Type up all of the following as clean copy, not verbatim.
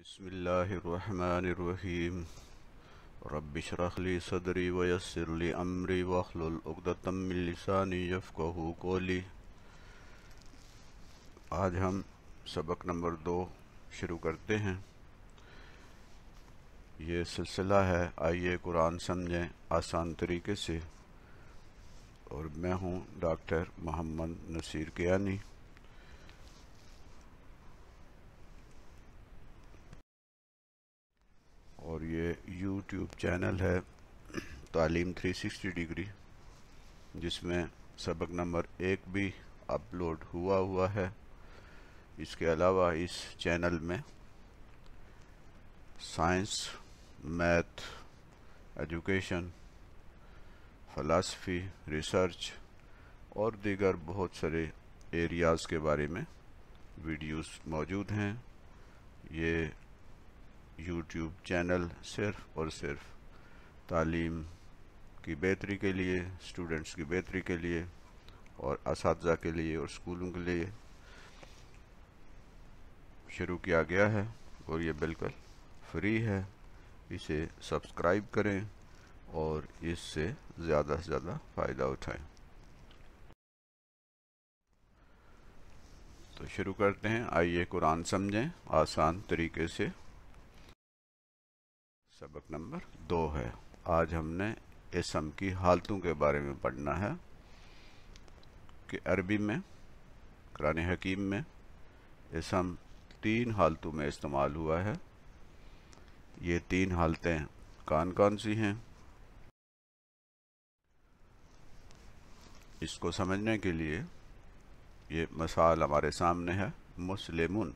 बिस्मिल्लाहिर्रहमानिर्रहीम। रब्बि इश्रह ली सदरी वयस्सिर ली अमरी वहलुल उक़दतम मिन लिसानी यफ़क़हू क़ौली। आज हम सबक नंबर 2 शुरू करते हैं। ये सिलसिला है आइए कुरान समझें आसान तरीके से, और मैं हूँ डॉक्टर मोहम्मद नसीर कियानी। और ये यूट्यूब चैनल है तालीम 360 डिग्री, जिसमें सबक नंबर 1 भी अपलोड हुआ है। इसके अलावा इस चैनल में साइंस, मैथ, एजुकेशन, फ़लसफ़ी, रिसर्च और दीगर बहुत सारे एरियाज़ के बारे में वीडियोस मौजूद हैं। ये यूट्यूब चैनल सिर्फ़ और सिर्फ तालीम की बेहतरी के लिए, स्टूडेंट्स की बेहतरी के लिए और असातिज़ा के लिए और स्कूलों के लिए शुरू किया गया है, और ये बिल्कुल फ्री है। इसे सब्सक्राइब करें और इससे ज़्यादा से ज़्यादा फ़ायदा उठाएं। तो शुरू करते हैं। आइए कुरान समझें आसान तरीके से। सबक नंबर 2 है। आज हमने इसम की हालतों के बारे में पढ़ना है कि अरबी में, कुरान हकीम में इसम 3 हालतों में इस्तेमाल हुआ है। ये 3 हालतें कौन कौन सी हैं? इसको समझने के लिए ये मिसाल हमारे सामने है। मुस्लिमुन,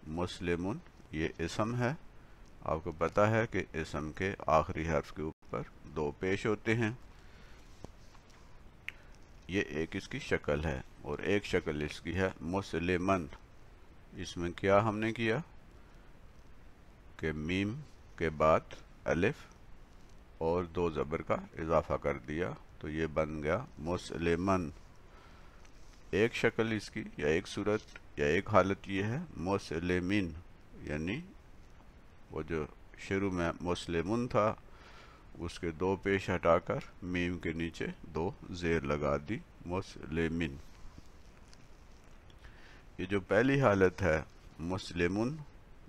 मुस्लिमुन ये इसम है। आपको पता है कि इसम के आखिरी हर्फ के ऊपर 2 पेश होते हैं। ये एक इसकी शक्ल है, और एक शक्ल इसकी है मुस्लिमन। इसमें क्या हमने किया कि मीम के बाद अलिफ और 2 ज़बर का इजाफा कर दिया, तो ये बन गया मुस्लिमन। एक शक्ल इसकी या एक सूरत या एक हालत ये है मुस्लिमिन, यानी वो जो शुरू में मुस्लिमुन था उसके 2 पेश हटाकर मीम के नीचे 2 ज़ेर लगा दी, मुस्लिमिन। ये जो पहली हालत है मुस्लिमुन,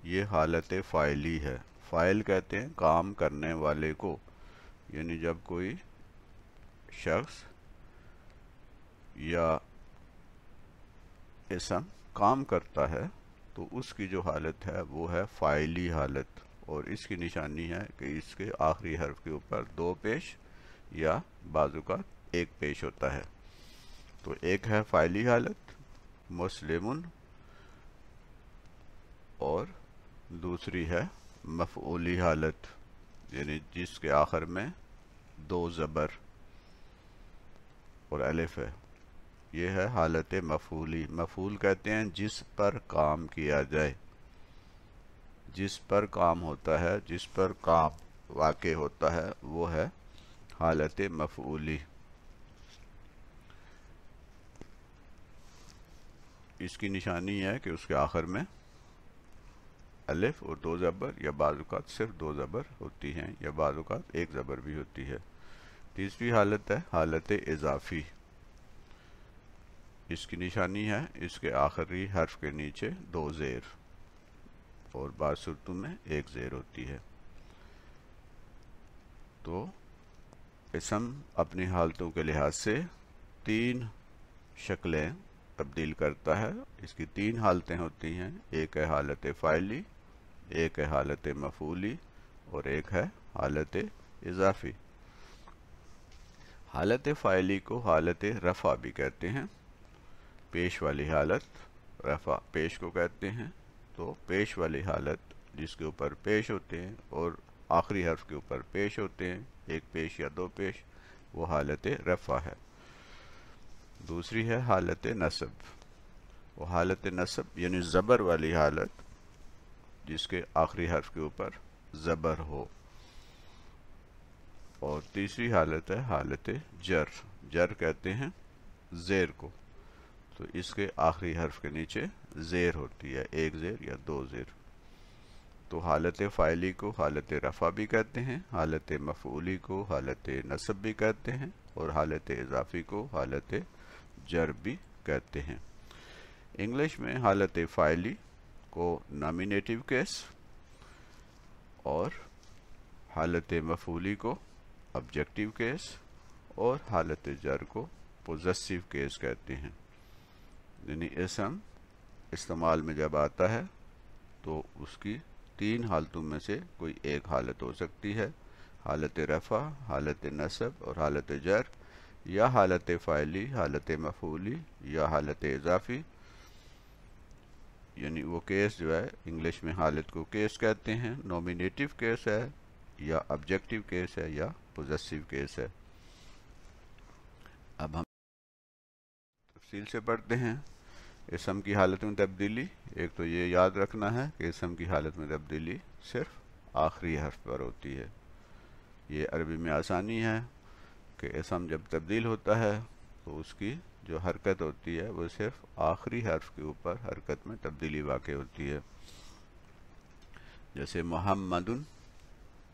ये हालत फ़ाइली है। फ़ाइल कहते हैं काम करने वाले को, यानी जब कोई शख्स या इसम काम करता है तो उसकी जो हालत है वो है फ़ाइली हालत, और इसकी निशानी है कि इसके आखिरी हर्फ के ऊपर 2 पेश या बाज़ू का 1 पेश होता है। तो एक है फ़ाइली हालत मुस्लिमुन, और दूसरी है मफ़ऊली हालत, यानी जिसके आखिर में 2 ज़बर और अलिफ है। ये है हालत मफ़ऊली। मफ़ऊल कहते हैं जिस पर काम किया जाए, जिस पर काम होता है, जिस पर काम वाक़े होता है, वो है हालत मफ़ऊली। इसकी निशानी है कि उसके आखिर में अलिफ और 2 ज़बर या बाज़ औक़ात सिर्फ 2 ज़बर होती हैं, या बाज़ औक़ात 1 ज़बर भी होती है। तीसरी हालत है हालत इज़ाफ़ी। इसकी निशानी है इसके आखिरी हर्फ के नीचे 2 ज़ेर, और बाज़ सूरतों में 1 ज़ेर होती है। तो इसम अपनी हालतों के लिहाज से 3 शक्लें तब्दील करता है। इसकी 3 हालतें होती हैं। एक है हालत फ़ाइली, एक है हालत मफ़ऊली, और एक है हालत इज़ाफ़ी। हालत फ़ाइली को हालत रफ़ा भी कहते हैं। पेश वाली हालत रफ़ा पेश को कहते हैं। तो पेश वाली हालत जिसके ऊपर पेश होते हैं और आखिरी हर्फ के ऊपर पेश होते हैं, 1 पेश या 2 पेश, वो हालत रफ़ा है। दूसरी है हालत नस्ब। वो हालत नस्ब यानी ज़बर वाली हालत जिसके आखिरी हर्फ के ऊपर ज़बर हो। और तीसरी हालत है हालत जर। जर कहते हैं ज़ेर को, तो इसके आखिरी हर्फ के नीचे ज़ेर होती है, 1 ज़ेर या 2 ज़ेर। تو حالت فاعلی کو حالت رفع بھی کہتے ہیں، حالت مفعولی کو حالت نصب بھی کہتے ہیں، اور حالت اضافی کو حالت جر بھی کہتے ہیں۔ انگلش میں حالت فاعلی کو نامینیٹیو کیس اور حالت مفعولی کو آبجیکٹیو کیس اور حالت جر کو پوزیسیو کیس کہتے ہیں۔ یعنی اسم استعمال میں جب آتا ہے تو اس کی 3 حالتوں میں سے کوئی ایک حالت ہو سکتی ہے، حالت رفع، حالت نصب اور حالت جر، یا حالت فاعلی، حالت مفعولی یا حالت اضافی۔ یعنی وہ کیس جو ہے انگلش میں حالت کو کیس کہتے ہیں، نومینیٹیو کیس ہے یا آبجیکٹیو کیس ہے یا پوزیسیو کیس ہے۔ اب ہم تفصیل سے پڑھتے ہیں۔ اسم کی حالت میں تبدیلی، ایک تو یہ یاد رکھنا ہے کہ اسم کی حالت میں تبدیلی صرف آخری حرف پر ہوتی ہے۔ یہ عربی میں آسانی ہے کہ اسم جب تبدیل ہوتا ہے تو اس کی جو حرکت ہوتی ہے وہ صرف آخری حرف کے اوپر حرکت میں تبدیلی واقع ہوتی ہے۔ جیسے محمدن،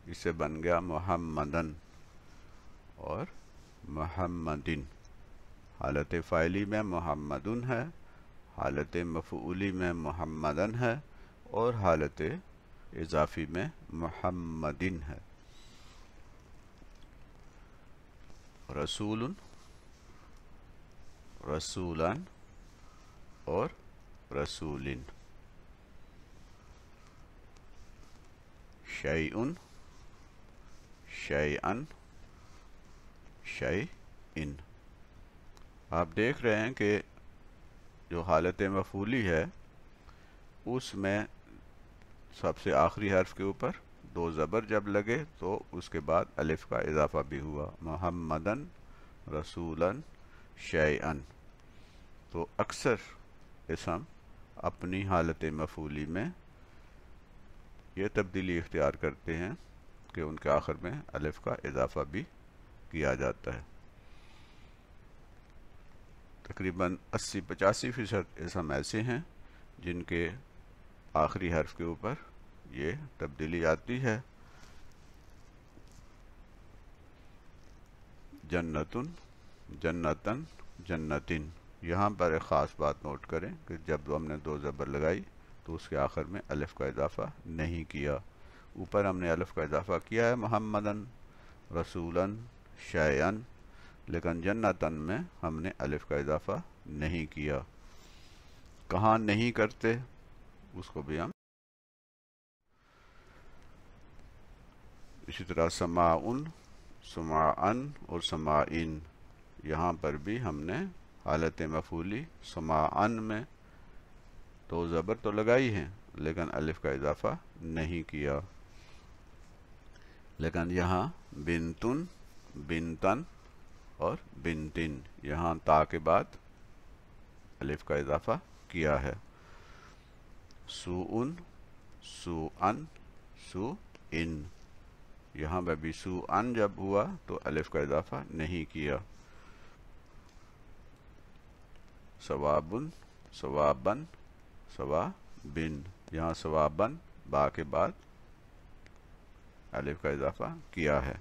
اس سے بن گیا محمدن اور محمدن۔ حالت فاعلی میں محمدن ہے، حالت مفعولی میں محمدن ہے اور حالت اضافی میں محمدن ہے۔ رسول، رسولن اور رسولن۔ شیئن، شیئن، شیئن۔ آپ دیکھ رہے ہیں کہ جو حالت مفعولی ہے اس میں سب سے آخری حرف کے اوپر 2 زبر جب لگے تو اس کے بعد الف کا اضافہ بھی ہوا، محمدن، رسولن، شیئن۔ تو اکثر اسم اپنی حالت مفعولی میں یہ تبدیلی اختیار کرتے ہیں کہ ان کے آخر میں الف کا اضافہ بھی کیا جاتا ہے۔ تقریباً 80-85% اسم ایسے ہیں جن کے آخری حرف کے اوپر یہ تبدیلی آتی ہے۔ جنتن، جنتن، جنتن۔ یہاں پر ایک خاص بات نوٹ کریں کہ جب ہم نے 2 زبر لگائی تو اس کے آخر میں الف کا اضافہ نہیں کیا۔ اوپر ہم نے الف کا اضافہ کیا ہے محمدن، رسولن، شیئن، لیکن جنتن میں ہم نے الف کا اضافہ نہیں کیا۔ کہاں نہیں کرتے اس کو بھی ہم اسی طرح سماعن، سماعن اور سماعین، یہاں پر بھی ہم نے حالت مفعولی سماعن میں 2 زبر تو لگائی ہیں لیکن الف کا اضافہ نہیں کیا۔ لیکن یہاں بنتن، بنتن اور بنتن، یہاں تا کے بعد الف کا اضافہ کیا ہے۔ سوءن، سوءن، سوءن، یہاں پہ بھی سوءن جب ہوا تو الف کا اضافہ نہیں کیا۔ ثوابن، ثوابن، ثوابن، یہاں ثوابن با کے بعد الف کا اضافہ کیا ہے۔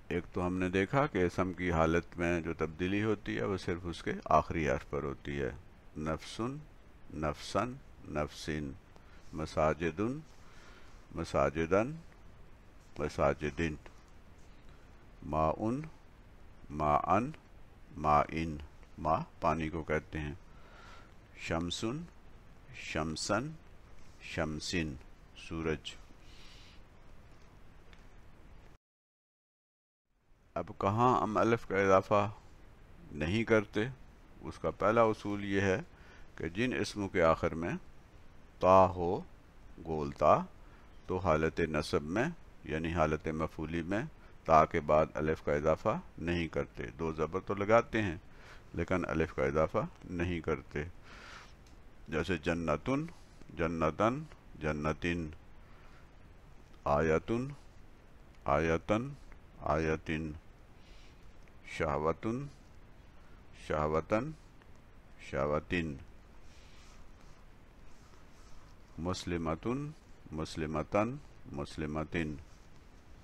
ایک تو ہم نے دیکھا کہ اسم کی حالت میں جو تبدیلی ہوتی ہے وہ صرف اس کے آخری حرف پر ہوتی ہے۔ نفسن، نفسن، نفسن۔ مساجدن، مساجدن، مساجدن۔ ماؤن، ماءن، مائن، ماء پانی کو کہتے ہیں۔ شمسن، شمسن، شمسن، سورج۔ اب کہاں ہم الف کا اضافہ نہیں کرتے، اس کا پہلا اصول یہ ہے کہ جن اسموں کے آخر میں تا ہو، گول تا، تو حالت نصب میں یعنی حالت مفعولی میں تا کے بعد الف کا اضافہ نہیں کرتے۔ 2 زبر تو لگاتے ہیں لیکن الف کا اضافہ نہیں کرتے۔ جیسے جنتن، جنتن، جنتن۔ آیتن، آیتن، آیتن۔ شہوتن، شہوتن، شہوتن۔ मुस्लिमतुन, मुस्लिमतन, मुस्लिमतिन।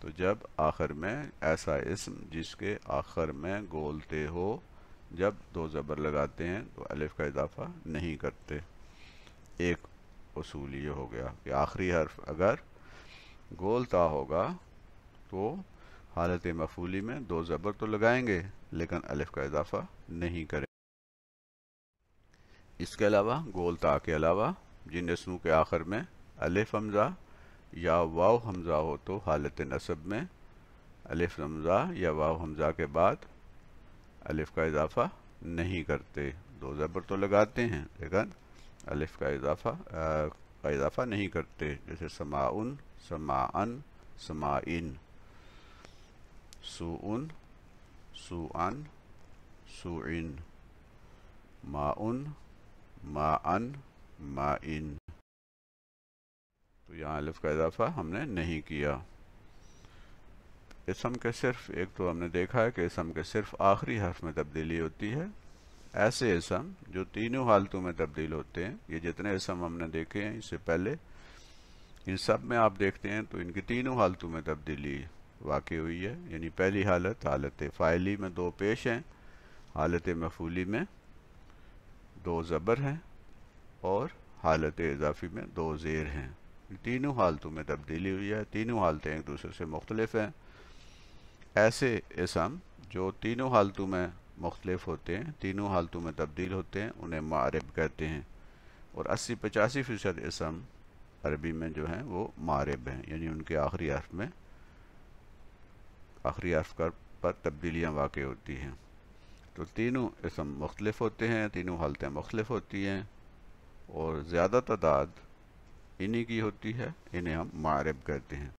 तो जब आखिर में ऐसा इस्म जिसके आखिर में गोलते हो, जब दो ज़बर लगाते हैं तो अलिफ का इजाफा नहीं करते। एक उसूल ये हो गया कि आखिरी हर्फ अगर गोलता होगा तो हालत मफूली में दो ज़बर तो लगाएंगे लेकिन अलिफ का इजाफा नहीं करें। इसके अलावा गोलता के अलावा जिन इसमों के आखिर में अलिफ हमज़ा या वाव हमज़ा हो तो हालत नसब में अलिफ हमज़ा या वाव हमज़ा के बाद अलिफ का इजाफा नहीं करते। दो ज़बर तो लगाते हैं लेकिन अलिफ का इजाफा नहीं करते। जैसे समाउन, समाअन, समाइन, सुउन, सुअन, सुइन, माउन, माअन, माइन। तो यहाँ अलिफ का इजाफा हमने नहीं किया। इसम के सिर्फ एक तो हमने देखा है कि इसम के सिर्फ आखिरी हर्फ में तब्दीली होती है। ऐसे इसम जो तीनों हालतों में तब्दील होते हैं, ये जितने इसम हमने देखे हैं इससे पहले, इन सब में आप देखते हैं तो इनकी तीनों हालतों में तब्दीली वाक़ई हुई है। यानी पहली हालत हालत फ़ाइली में दो पेश हैं, हालत मफूली में दो ज़बर हैं और हालत इजाफ़ी में दो ज़ेर हैं। तीनों हालतों में तब्दीली हुई है। तीनों हालतें एक दूसरे से मुख्तलिफ हैं। ऐसे इसम जो तीनों हालतों में मुख्तलिफ होते हैं, तीनों हालतों में तब्दील होते हैं, उन्हें मारिब कहते हैं। और 80-85% इसम अरबी में जो हैं वो मारिब हैं, यानी उनके आखिरी हर्फ पर तब्दीलियाँ वाक़ई होती हैं। तो तीनों इसम मुख्तलिफ होते हैं, तीनों हालतें मुख्तलिफ होती हैं और ज़्यादा तादाद इन्हीं की होती है, इन्हें हम मारिब कहते हैं।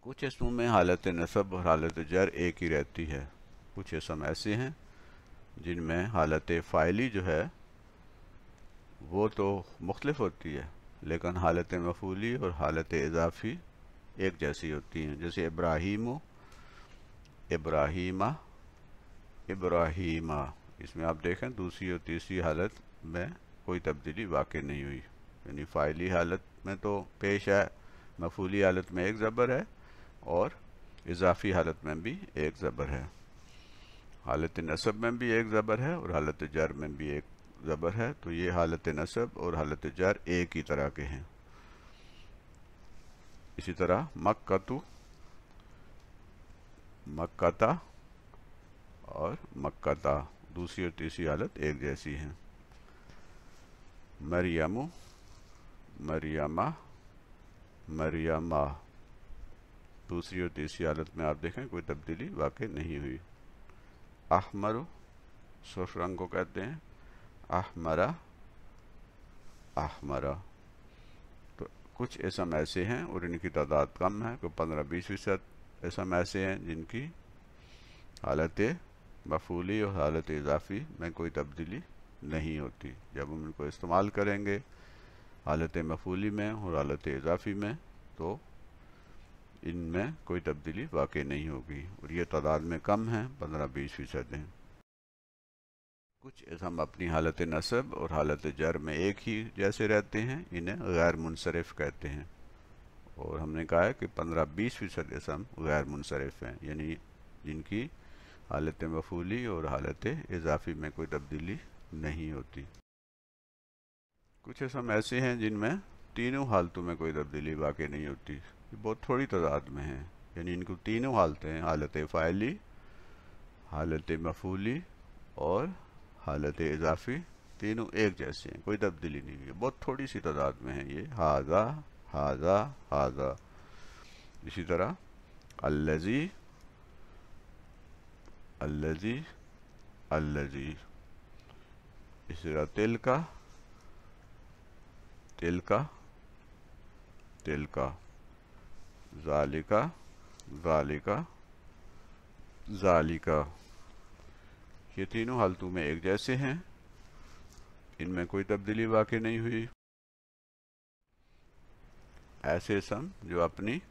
कुछ इसमों में हालत नसब और हालत जर एक ही रहती है। कुछ इसम ऐसे हैं जिनमें हालत फ़ाइली जो है वो तो मुख्तलिफ होती है लेकिन हालत मफूली और हालत इजाफ़ी एक जैसी होती हैं। जैसे इब्राहीमो, इब्राहीमा, इब्राहीमा। इसमें आप देखें दूसरी और तीसरी हालत में कोई तब्दीली वाक़ई नहीं हुई। यानी फ़ाइली हालत में तो पेश है, मफूली हालत में एक ज़बर है और इजाफ़ी हालत में भी एक ज़बर है। हालत नसब में भी एक ज़बर है और हालत जर में भी एक ज़बर है। तो ये हालत नसब और हालत जर एक ही तरह के हैं। इसी तरह मक्कतु, मक्कता और मक्कता, दूसरी और तीसरी हालत एक जैसी हैं। मरियमु, मरियमा, मरियमा, दूसरी और तीसरी हालत में आप देखें कोई तब्दीली वाक़ई नहीं हुई। अहमरु, सुर्ख रंग को कहते हैं, अहमरा, अहमरा। तो कुछ इसम ऐसे हैं और इनकी तादाद कम है, कोई 15-20% इसम ऐसे हैं जिनकी हालत मफूली और हालत इजाफ़ी में कोई तब्दीली नहीं होती। जब हम इनको इस्तेमाल करेंगे हालत मफूली में और हालत इजाफ़ी में तो इनमें कोई तब्दीली वाक़ई नहीं होगी और ये तादाद में कम है, 15-20% हैं। कुछ इसम अपनी हालत नसब और हालत जर में एक ही जैसे रहते हैं, इन्हें गैर मुनसरिफ कहते हैं। और हमने कहा है कि 15-20% इसम गैर मुनसरिफ हैं, यानी जिनकी हालत मफूली और हालत इजाफ़ी में कोई तब्दीली नहीं होती। कुछ इसम ऐसे हैं जिनमें तीनों हालतों में कोई तब्दीली वाक़ई नहीं होती, ये बहुत थोड़ी तादाद में हैं। यानी इनको तीनों हालतें, हालत फ़ाइली, हालत मफूली और हालत इजाफ़ी, तीनों एक जैसे हैं, कोई तब्दीली नहीं हुई है, बहुत थोड़ी सी तादाद में है ये। हाज़ा, हाज़ा, हाज़ा। इसी तरह अल्लज़ी, अल्लज़ी, अल्लज़ी। इसी तरह तिलका, तिलका, तिलका, ज़ालिका, ज़ालिका, ज़ालिका। ये तीनों हालतों में एक जैसे हैं, इनमें कोई तब्दीली वाक़ई नहीं हुई। ऐसे इसम जो अपनी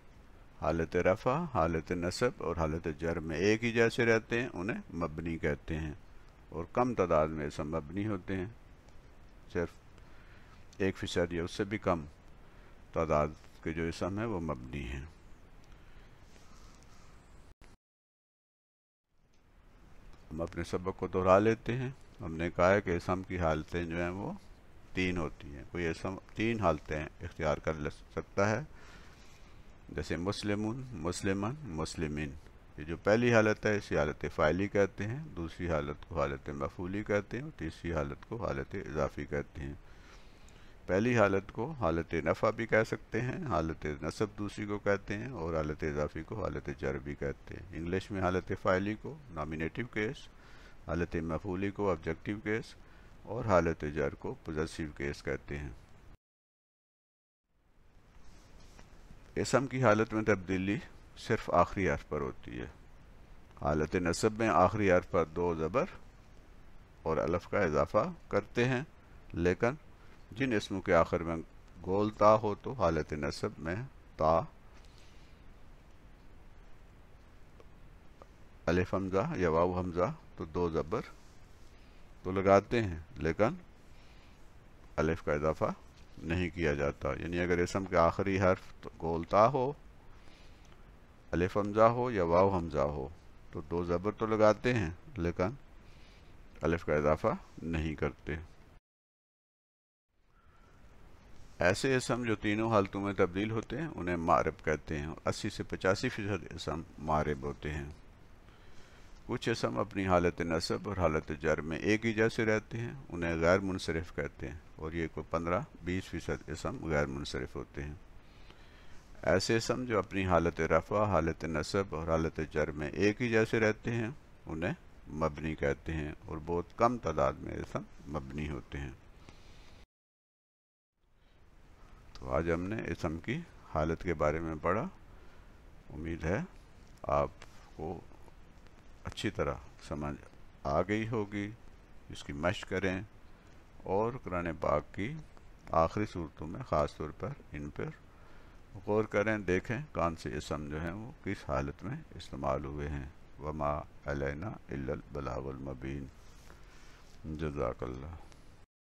हालत रफ़ा, हालत नसब और हालत जर में एक ही जैसे रहते हैं उन्हें मबनी कहते हैं। और कम तादाद में इसम मबनी होते हैं, सिर्फ 1% या उससे भी कम तादाद के जो इसम है वो मबनी हैं। हम अपने सबक को दोहरा लेते हैं। हमने कहा है कि इसम की हालतें जो हैं वो 3 होती हैं। कोई इसम 3 हालतें इख्तियार कर सकता है, जैसे मुस्लिमुन, मुस्लिमन, मुस्लिमिन। ये जो पहली हालत है इसे हालत फ़ाइली कहते हैं, दूसरी हालत को हालत मफ़ूली कहते हैं और तीसरी हालत को हालत इज़ाफ़ी कहते हैं। पहली हालत को हालत नफ़ा भी कह सकते हैं, हालत नसब दूसरी को कहते हैं और हालत इज़ाफ़ी को हालत जर भी कहते हैं। इंग्लिश में हालत फ़ाइली को नॉमिनेटिव केस, हालत मफ़ूली को ऑब्जेक्टिव केस और हालत जर को पोजेसिव केस कहते हैं। इसम की हालत में तब्दीली सिर्फ आखिरी हर्फ पर होती है। हालत नसब में आखिरी हर्फ पर 2 ज़बर और अलफ का इजाफा करते हैं, लेकिन जिन इसमों के आखिर में गोल ता हो तो हालत नसब में ता, अलिफ हमजा या वाव हमजा तो 2 ज़बर तो लगाते हैं, लेकिन अलिफ का इजाफा नहीं किया जाता। यानी अगर इसम के आखिरी हर्फ तो गोल ता हो, अलिफ हमजा हो या वाव हमजा हो तो 2 ज़बर तो लगाते हैं, लेकिन अलिफ का इजाफा नहीं करते। ऐसे इसम जो तीनों हालतों में तब्दील होते हैं उन्हें मारिब कहते हैं। 80 से 85% इसम मारिब होते हैं। कुछ इसम अपनी हालत नसब और हालत जर में एक ही जैसे रहते हैं, उन्हें गैर मुनसरिफ कहते हैं, और ये कोई 15-20% इसम गैर मुनसरिफ होते हैं। ऐसे इसम जो अपनी हालत रफ़ा, हालत नसब और हालत जर में एक ही जैसे रहते हैं उन्हें मबनी कहते हैं, और बहुत कम तादाद में इसम मबनी होते हैं। तो आज हमने इसम की हालत के बारे में पढ़ा। उम्मीद है आपको अच्छी तरह समझ आ गई होगी। इसकी मशक करें और कुरान पाक की आखिरी सूरतों में ख़ास तौर पर इन पर गौर करें, देखें कौन से इसम जो हैं वो किस हालत में इस्तेमाल हुए हैं। वमा अलैना इल्लल बलागुल मुबीन। जज़ाकल्लाह।